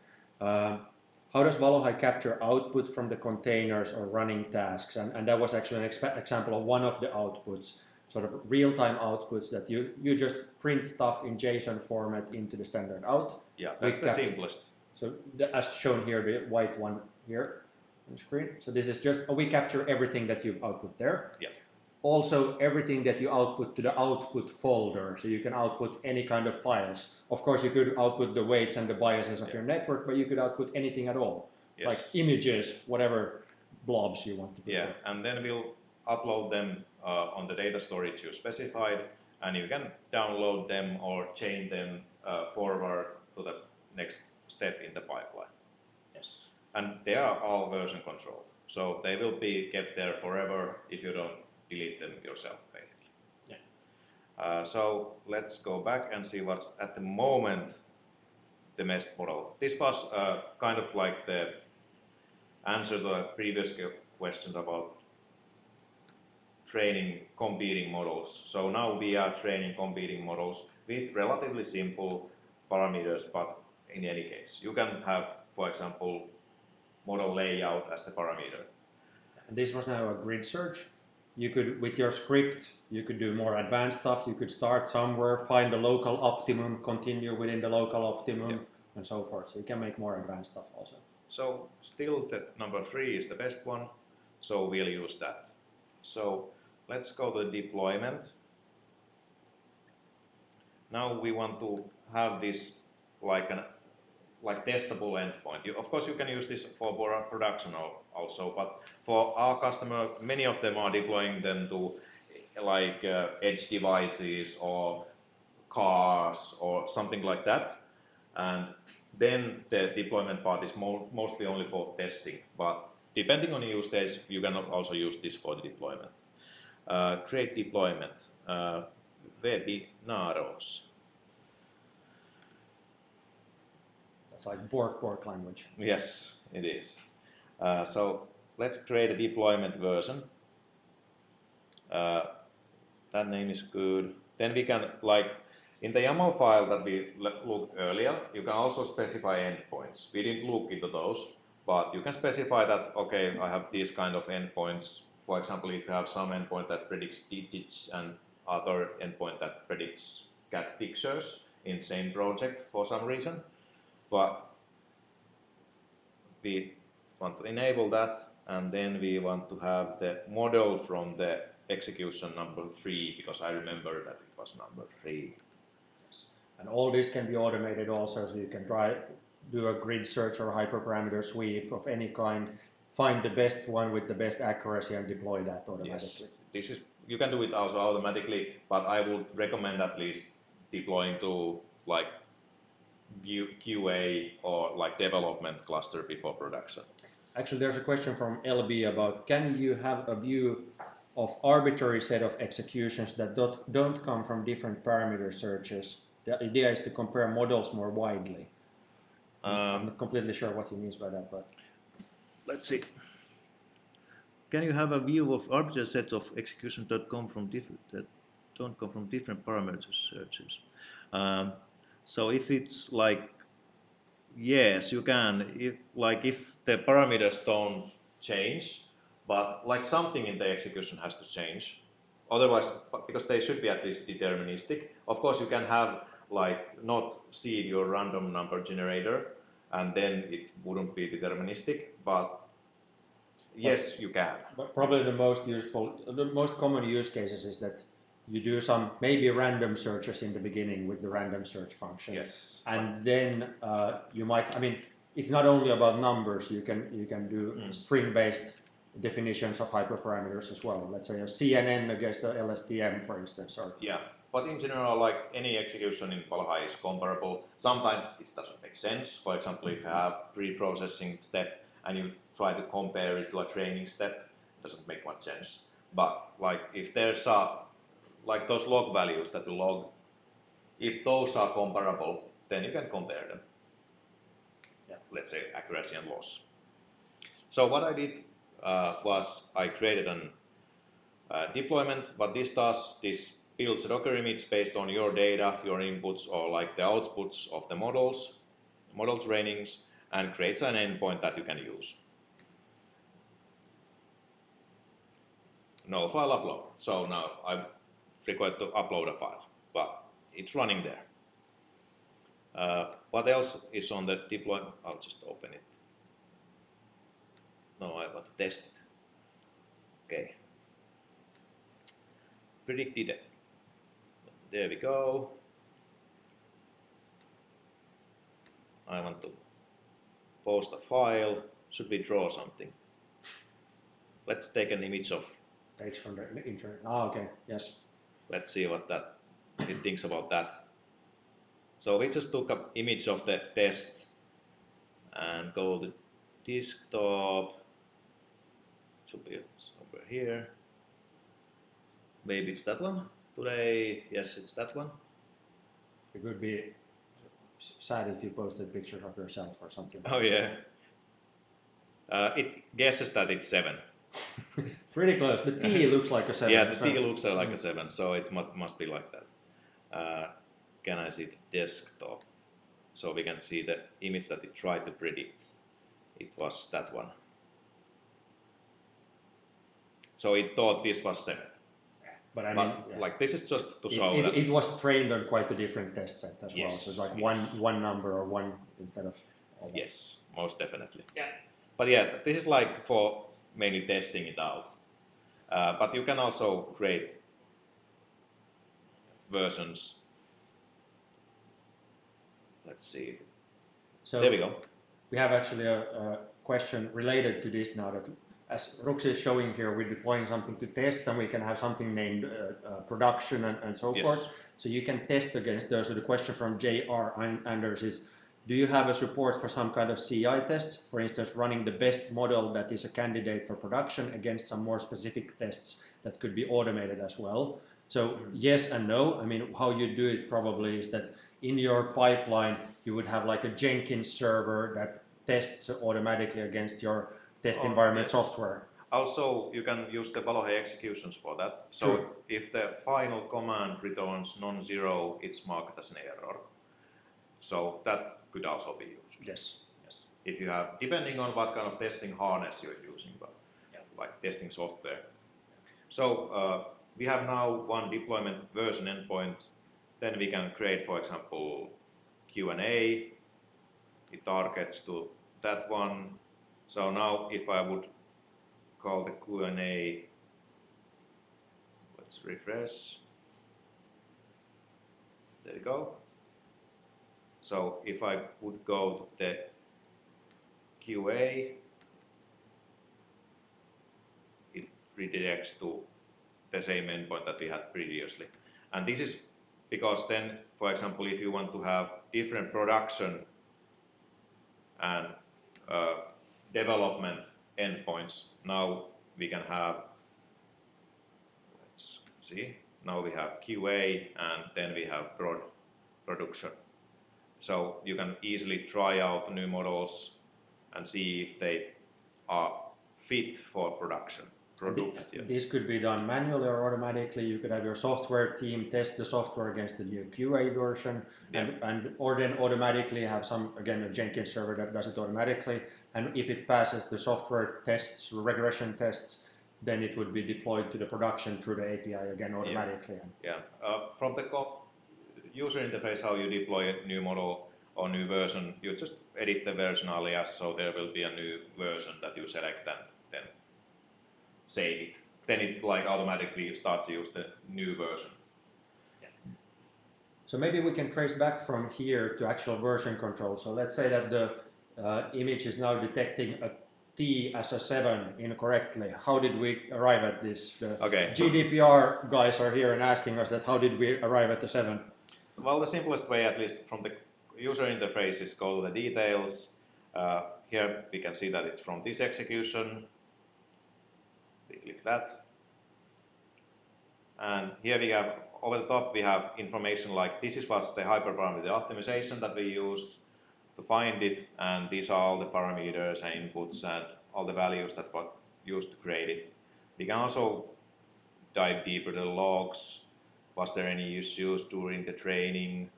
how does Valohai capture output from the containers or running tasks? And that was actually an example of one of the outputs, sort of real-time outputs that you just print stuff in JSON format into the standard out. Yeah, that's the simplest. So as shown here, the white one here on the screen. So this is just, we capture everything that you've output there. Yeah. Also, everything that you output to the output folder, so you can output any kind of files. Of course, you could output the weights and the biases of your network, but you could output anything at all, like images, whatever blobs you want to put. Yeah, and then we'll upload them on the data storage you specified, and you can download them or chain them forward to the next step in the pipeline. Yes. And they are all version controlled, so they will be kept there forever if you don't delete them yourself, basically. Yeah. So let's go back and see what's at the moment the best model. This was kind of like the answer to the previous question about training competing models. So now we are training competing models with relatively simple parameters, but in any case, you can have, for example, model layout as the parameter. And this was now a grid search. You could, with your script, you could do more advanced stuff. You could start somewhere, find the local optimum, continue within the local optimum, and so forth. So you can make more advanced stuff also. So still the number 3 is the best one, so we'll use that. So let's go to deployment. Now we want to have this like testable endpoint. Of course, you can use this for production also, but for our customer, many of them are deploying them to like edge devices or cars or something like that. And then the deployment part is mostly only for testing. But depending on the use case, you can also use this for the deployment. Create deployment. Webinars. Like Borg language. Yes, it is. So let's create a deployment version. That name is good. Then we can, like in the YAML file that we looked earlier, you can also specify endpoints. We didn't look into those, but you can specify that, okay, I have these kind of endpoints. For example, if you have some endpoint that predicts digits and other endpoint that predicts cat pictures in same project for some reason. But we want to enable that, and then we want to have the model from the execution number 3, because I remember that it was number 3. Yes. And all this can be automated also, so you can do a grid search or hyperparameter sweep of any kind, find the best one with the best accuracy and deploy that automatically. Yes, you can do it also automatically, but I would recommend at least deploying to like QA or like development cluster before production. Actually, there's a question from LB about, can you have a view of arbitrary set of executions that don't come from different parameter searches? The idea is to compare models more widely. I'm not completely sure what he means by that, but let's see. Can you have a view of arbitrary sets of executions that don't come from different parameter searches? So if it's like, yes, you can. If the parameters don't change, but like something in the execution has to change. Otherwise, because they should be at least deterministic. Of course, you can have like not seed your random number generator, and then it wouldn't be deterministic. But yes, you can. But probably the most common use cases is that you do some maybe random searches in the beginning with the random search function. Yes. And then you might, I mean, it's not only about numbers. You can do string-based definitions of hyperparameters as well. Let's say a CNN against the LSTM, for instance. Or yeah. But in general, like any execution in Valohai is comparable. Sometimes it doesn't make sense. For example, if you have pre-processing step and you try to compare it to a training step, it doesn't make much sense. But like if there's like those log values that you log, if those are comparable, then you can compare them. Yeah. Let's say accuracy and loss. So what I did was I created an deployment, but this builds a Docker image based on your data, your inputs, or like the outputs of the model trainings, and creates an endpoint that you can use. No file upload. So now I'm required to upload a file, but it's running there. What else is on the deployment? I'll just open it. No, I want to test it. Okay. Predicted it. There we go. I want to post a file. Should we draw something? Let's take an image of page from the internet. Ah, okay, yes. Let's see what it thinks about that. So we just took an image of the test and go to desktop. Should be somewhere here. Maybe it's that one. Today, yes, it's that one. It would be sad if you posted pictures of yourself or something. Oh yeah. It guesses that it's 7. Pretty close. The T looks like a 7. Yeah, the T looks like a 7, so it must be like that. Can I see the desktop? So we can see the image that it tried to predict. It was that one. So it thought this was 7. But I mean, like this is just to show that it was trained on quite a different test set as well. Yes, So it's like one number or one instead of all that. Yes, most definitely. Yeah. But yeah, this is like for mainly testing it out. But you can also create versions. Let's see. So there we go. We have actually a question related to this now, that as Ruksi is showing here, we're deploying something to test, and we can have something named production and so forth. So you can test against those. So the question from J.R. Anders is, do you have a support for some kind of CI test? For instance, running the best model that is a candidate for production against some more specific tests that could be automated as well. So yes and no. I mean, how you do it probably is that in your pipeline, you would have like a Jenkins server that tests automatically against your test environment software. Also, you can use the Valohai executions for that. So if the final command returns non-zero, it's marked as an error. So that could also be used. Yes. Yes. If you have, depending on what kind of testing harness you're using, but like testing software. So we have now one deployment version endpoint. Then we can create, for example, Q&A. It targets to that one. So now if I would call the Q&A, let's refresh. There we go. So if I would go to the QA, it redirects to the same endpoint that we had previously. And this is because then, for example, if you want to have different production and development endpoints. Now we can have, let's see, now we have QA and then we have production. So you can easily try out new models and see if they are fit for production. This could be done manually or automatically. You could have your software team test the software against the new QA version, or then automatically have a Jenkins server that does it automatically. And if it passes the software tests, regression tests, then it would be deployed to the production through the API again automatically. From the user interface, how you deploy a new model or new version, you just edit the version alias, so there will be a new version that you select and then save it. Then it like automatically starts to use the new version. So maybe we can trace back from here to actual version control. So let's say that the image is now detecting a T as a 7 incorrectly. How did we arrive at this? The GDPR guys are here and asking us that how did we arrive at the 7? Well, the simplest way, at least from the user interface, is go to the details. Here we can see that it's from this execution. We click that. And here we have, over the top, we have information like this is what's the HyperParameter Optimization that we used to find it, and these are all the parameters and inputs and all the values that were used to create it. We can also dive deeper to the logs. Was there any issues during the training?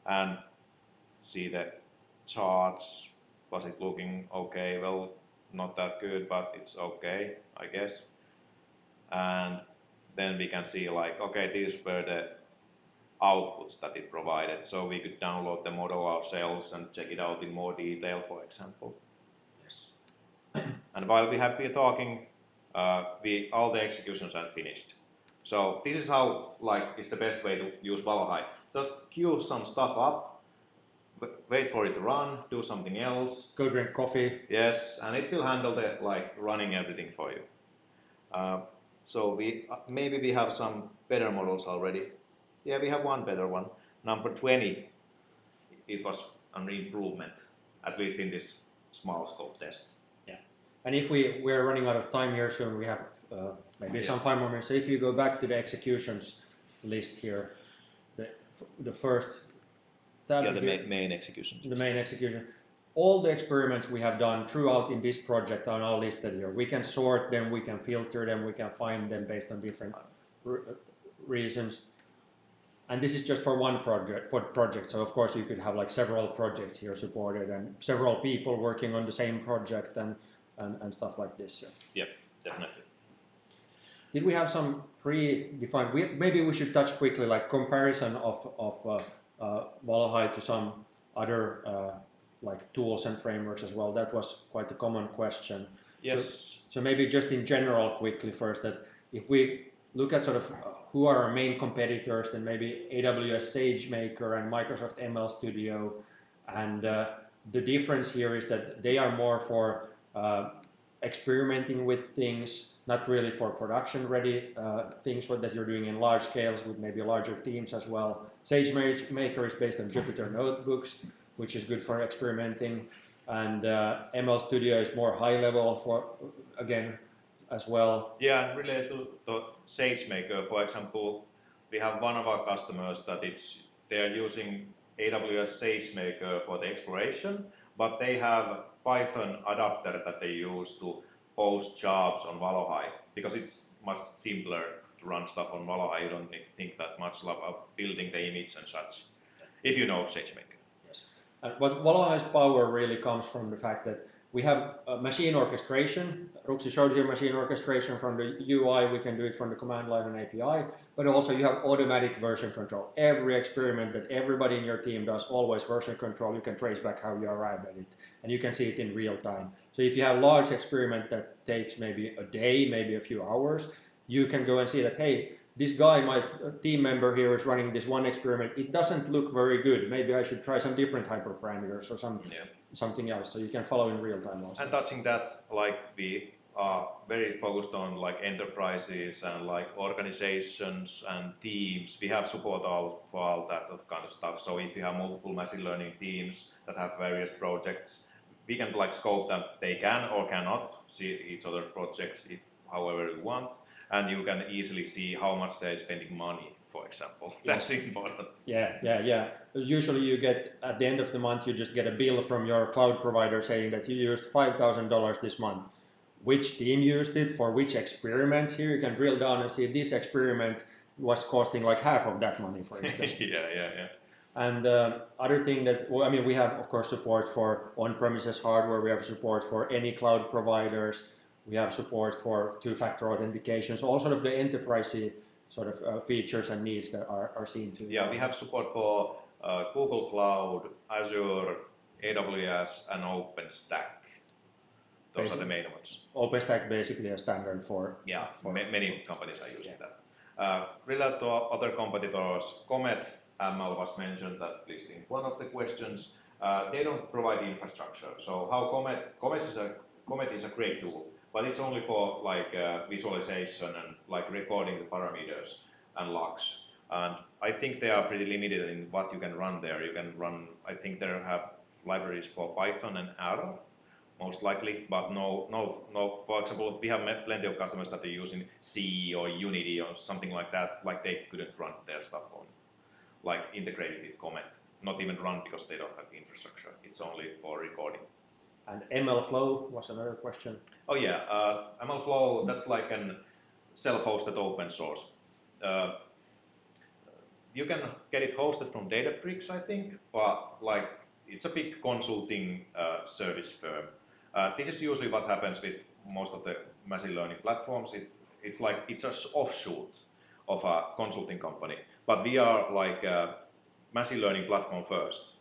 And see the charts. Was it looking okay? Well, not that good, but it's okay, I guess. And then we can see like, okay, these were the outputs that it provided. So we could download the model ourselves and check it out in more detail, for example. Yes. And while we have been talking, all the executions are finished. So this is how is the best way to use Valohai. Just queue some stuff up, wait for it to run, do something else. Go drink coffee. Yes, and it will handle the running everything for you. So maybe we have some better models already. Yeah, we have one better one. Number 20. It was an improvement, at least in this small scope test. Yeah. And if we're running out of time here soon, we have maybe some 5 more minutes. So if you go back to the executions list here, the first tab. Yeah, the main execution. The main execution. All the experiments we have done throughout in this project are now listed here. We can sort them, we can filter them, we can find them based on different reasons. And this is just for one project. So of course you could have like several projects here supported and several people working on the same project and stuff like this. Yep, definitely. Did we have some predefined? Maybe we should touch quickly like comparison of Valohai to some other like tools and frameworks as well. That was quite a common question. Yes. So maybe just in general quickly first, that if we look at sort of who are our main competitors, then maybe AWS SageMaker and Microsoft ML Studio, and the difference here is that they are more for experimenting with things, not really for production ready things that you're doing in large scales with maybe larger teams as well. SageMaker is based on Jupyter notebooks, which is good for experimenting, and ML Studio is more high level for, again, as well. Yeah, and related to the SageMaker, for example, we have one of our customers that they are using AWS SageMaker for the exploration, but they have Python adapter that they use to post jobs on Valohai, because it's much simpler to run stuff on Valohai. You don't need to think that much about building the image and such, if you know SageMaker. Yes. But Valohai's power really comes from the fact that we have machine orchestration. Ruksi showed here machine orchestration from the UI. We can do it from the command line and API. But also you have automatic version control. Every experiment that everybody in your team does, always version control. You can trace back how you arrived at it. And you can see it in real time. So if you have a large experiment that takes maybe a day, maybe a few hours, you can go and see that, hey, this guy, my team member here, is running this one experiment. It doesn't look very good. Maybe I should try some different hyperparameters or something else. So you can follow in real time also. And touching that, like are very focused on like enterprises and like organizations and teams. We have support for all that kind of stuff. So if you have multiple machine learning teams that have various projects, we can like scope that they can or cannot see each other projects if however you want, and you can easily see how much they're spending money, for example. That's important. Yeah. Usually you get, at the end of the month, you just get a bill from your cloud provider saying that you used $5,000 this month. Which team used it, for which experiments? Here you can drill down and see this experiment was costing like half of that money, for instance. Yeah. And other thing that, well, I mean, we have, of course, support for on-premises hardware. We have support for any cloud providers. We have support for two-factor authentication. So all sort of the enterprise sort of features and needs that are seen to. Yeah, we have support for Google Cloud, Azure, AWS, and OpenStack. Those are the main ones. OpenStack basically a standard for. Yeah, many companies are using that. Related to other competitors, Comet, ML was mentioned at least in one of the questions. They don't provide infrastructure. So how Comet is a great tool, but it's only for like visualization and like recording the parameters and logs. And I think they are pretty limited in what you can run there. You can run, I think they have libraries for Python and R, most likely, but no. For example, we have plenty of customers that are using C or Unity or something like that. Like they couldn't run their stuff on, like integrated with Comet. Not even run because they don't have infrastructure. It's only for recording. And MLflow was another question. Oh yeah, MLflow, that's like a self-hosted open source. You can get it hosted from Databricks, I think, but like it's a big consulting service firm. This is usually what happens with most of the machine learning platforms. It's like it's an offshoot of a consulting company, but we are like a machine learning platform first.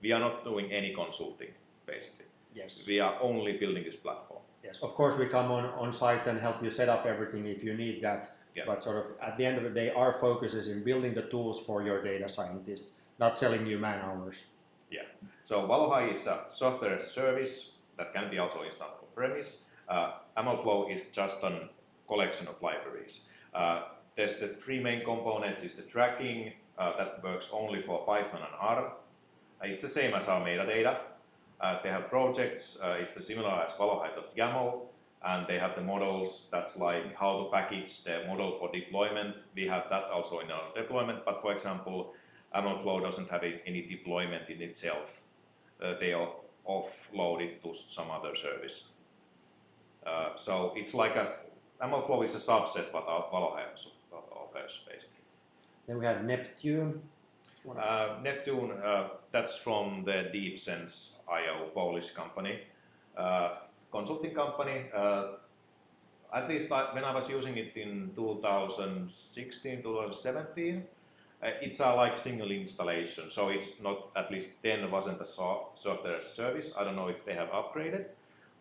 We are not doing any consulting, basically. Yes. We are only building this platform. Yes, of course we come on site and help you set up everything if you need that. Yeah. But sort of at the end of the day, our focus is in building the tools for your data scientists, not selling you man hours. Yeah. So Valohai is a software as a service that can be also installed on premise. MLflow is just a collection of libraries. There's the three main components. Is the tracking that works only for Python and R. It's the same as our metadata. They have projects. It's similar as Valohai.yaml, and they have the models. That's like how to package the model for deployment. We have that also in our deployment. But for example, MLflow doesn't have any deployment in itself. They are offloaded to some other service. So it's like MLflow is a subset what our Valohai offers basically. Then we have Neptune. Neptune, that's from the Deepsense IO Polish company, consulting company. At least when I was using it in 2016, 2017, it's a like single installation, so it's not, at least then wasn't a software as a service. I don't know if they have upgraded,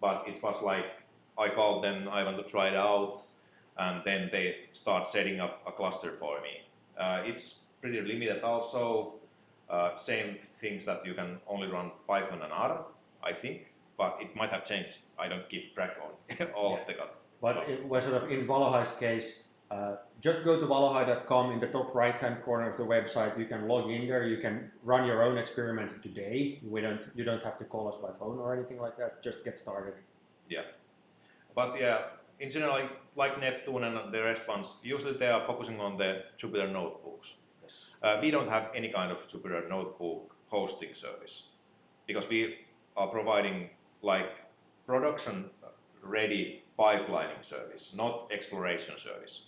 but it was like I called them, I want to try it out, and then they start setting up a cluster for me. It's pretty limited also. Same things that you can only run Python and R, I think, but it might have changed. I don't keep track on all of the customers. But it was sort of in Valohai's case, just go to valohai.com. In the top right-hand corner of the website, you can log in there. You can run your own experiments today. You don't have to call us by phone or anything like that. Just get started. Yeah, but yeah, in general, like Neptune and the response, usually they are focusing on the Jupyter notebooks. Yes. We don't have any kind of Jupyter notebook hosting service because we are providing like production-ready pipelining service, not exploration service.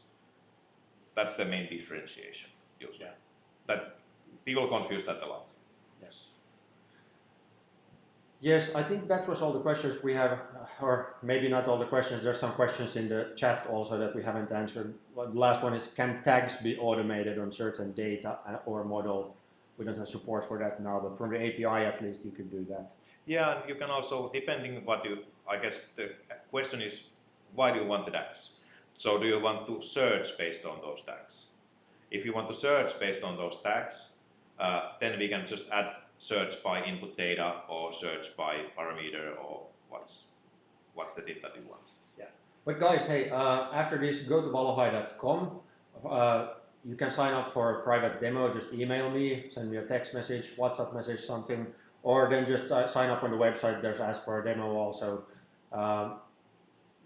That's the main differentiation usually. Yeah. That people confuse that a lot. Yes. Yes, I think that was all the questions we have, or maybe not all the questions. There's some questions in the chat also that we haven't answered. The last one is, can tags be automated on certain data or model? We don't have support for that now, but from the API at least you could do that. Yeah, and you can also, depending what you, I guess the question is, why do you want the tags? So do you want to search based on those tags? If you want to search based on those tags, then we can just add search by input data or search by parameter or what's the tip that you want. Yeah. But guys, hey, after this, go to valohai.com. You can sign up for a private demo. Just email me, send me a text message, WhatsApp message, something, or then just sign up on the website. There's ask for a demo also.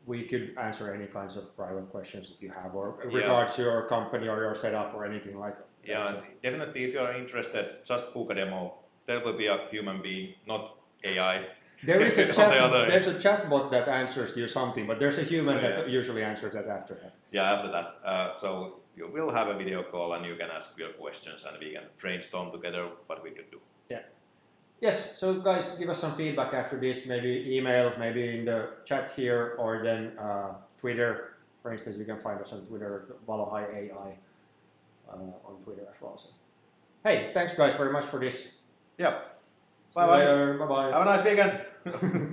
We could answer any kinds of private questions that you have, or regards to your company or your setup or anything like that. Yeah, so definitely. If you are interested, just book a demo. There will be a human being, not AI. There is a chat. There's a chatbot that answers you something, but there's a human that usually answers that after that. Yeah, after that. So you will have a video call and you can ask your questions and we can brainstorm together what we could do. Yeah. Yes. So guys, give us some feedback after this. Maybe email, maybe in the chat here, or then Twitter. For instance, you can find us on Twitter, Valohai AI on Twitter as well. So, hey, thanks guys very much for this. Yeah. Bye bye. Bye bye. Have a nice weekend.